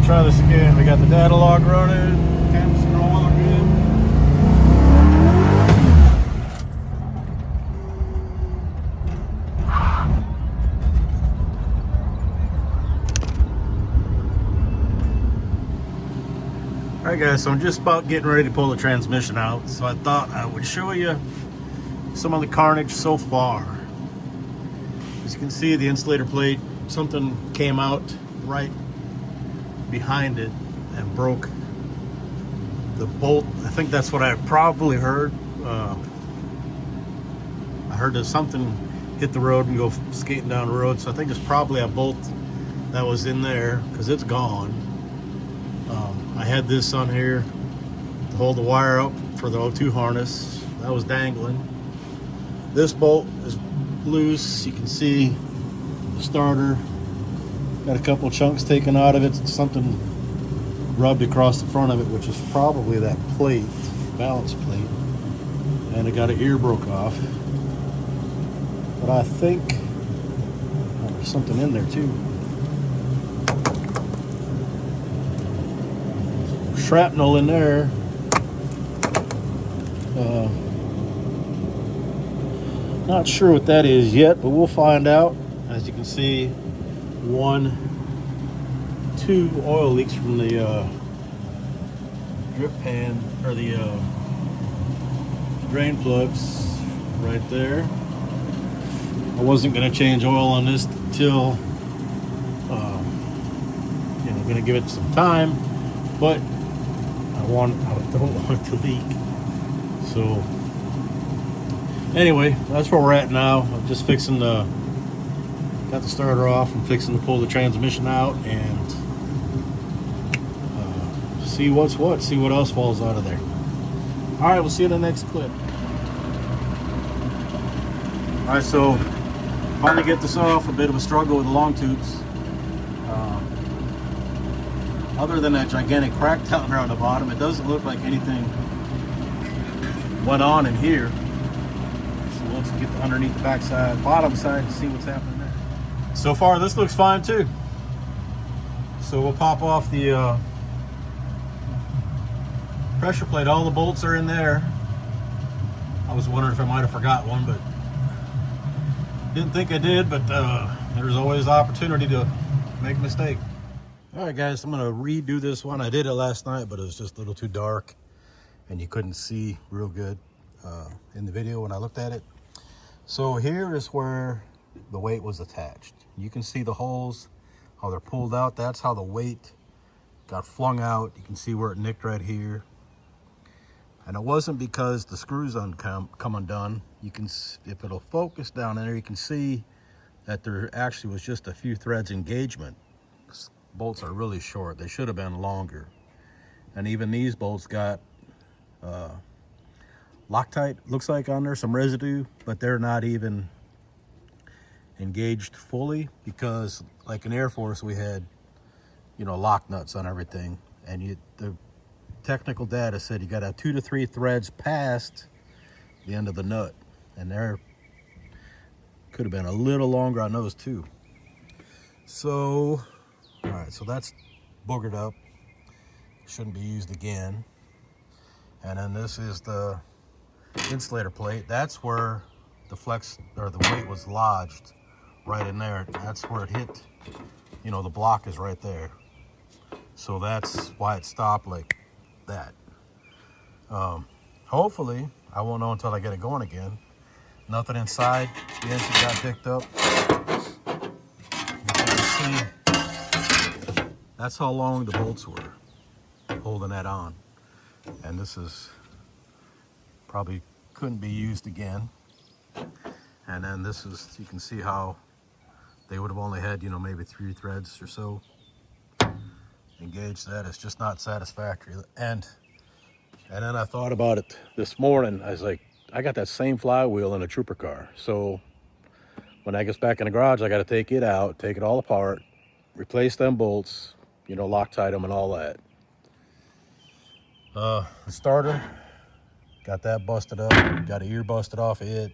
try this again. We got the data log running, temps and oil are good. Alright guys, so I'm just about getting ready to pull the transmission out, so I thought I would show you some of the carnage so far. As you can see, the insulator plate, something came out right behind it and broke the bolt. I think that's what I probably heard. I heard that something hit the road and go skating down the road, so I think it's probably a bolt that was in there because it's gone. I had this on here to hold the wire up for the O2 harness. That was dangling. This bolt is loose. You can see the starter got a couple chunks taken out of it. Something rubbed across the front of it, which is probably that plate, balance plate, and it got an ear broke off. But I think there's something in there too. Shrapnel in there. Not sure what that is yet, but we'll find out. As you can see, 2 oil leaks from the drip pan, or the drain plugs right there. I wasn't going to change oil on this till going to give it some time, but I don't want it to leak. So anyway, that's where we're at now. I'm just fixing got the starter off and fixing to pull the transmission out and see what's what, see what else falls out of there. All right, we'll see you in the next clip. All right, so finally get this off. A bit of a struggle with the long tubes. Other than that gigantic crack down there on the bottom, it doesn't look like anything went on in here. So let's get underneath the backside, bottom side, and see what's happening there. So far, this looks fine too. So we'll pop off the pressure plate. All the bolts are in there. I was wondering if I might have forgot one, but didn't think I did. But there's always opportunity to make a mistake. All right, guys, I'm gonna redo this one. I did it last night, but it was just a little too dark, and you couldn't see real good in the video when I looked at it. So here is where the weight was attached. You can see the holes, how they're pulled out. That's how the weight got flung out. You can see where it nicked right here. And it wasn't because the screws come undone. You can, if it'll focus down there, you can see that there actually was just a few threads engagement. Bolts are really short. They should have been longer. And even these bolts got Loctite, looks like, on there, some residue, but they're not even engaged fully, because like in Air Force we had, you know, lock nuts on everything, and the technical data said you got to have 2 to 3 threads past the end of the nut, and there could have been a little longer on those too. So all right, so that's boogered up, shouldn't be used again. And then this is the insulator plate. That's where the flex, or the weight, was lodged, right in there. That's where it hit. You know, the block is right there, so that's why it stopped like that. Hopefully I won't know until I get it going again. Nothing inside. The engine got picked up. You can see that's how long the bolts were holding that on. And this is probably couldn't be used again. And then this is, you can see how they would have only had, you know, maybe 3 threads or so engaged. That is just not satisfactory. And then I thought about it this morning. I was like, I got that same flywheel in a trooper car. So when I get back in the garage, I got to take it out, take it all apart, replace them bolts, you know, Loctite them and all that. The starter, got that busted up, got an ear busted off of it.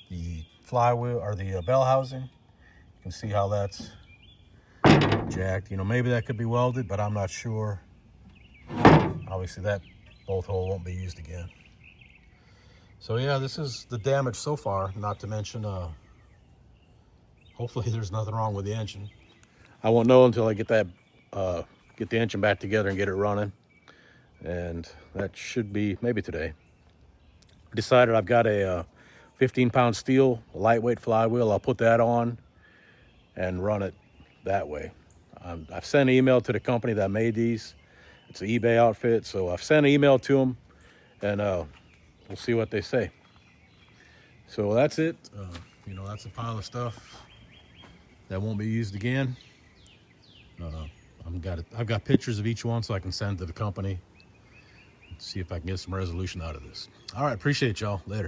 The flywheel, or the bell housing, you can see how that's jacked. You know, maybe that could be welded, but I'm not sure. Obviously that bolt hole won't be used again. So yeah, this is the damage so far, not to mention hopefully there's nothing wrong with the engine. I won't know until I get that get the engine back together and get it running, and that should be maybe today. I decided I've got a 15-pound steel lightweight flywheel. I'll put that on and run it that way. I've sent an email to the company that made these. It's an eBay outfit, so I've sent an email to them, and we'll see what they say. So that's it. You know, that's a pile of stuff that won't be used again. I've got pictures of each one so I can send to the company. See if I can get some resolution out of this. All right, appreciate y'all. Later.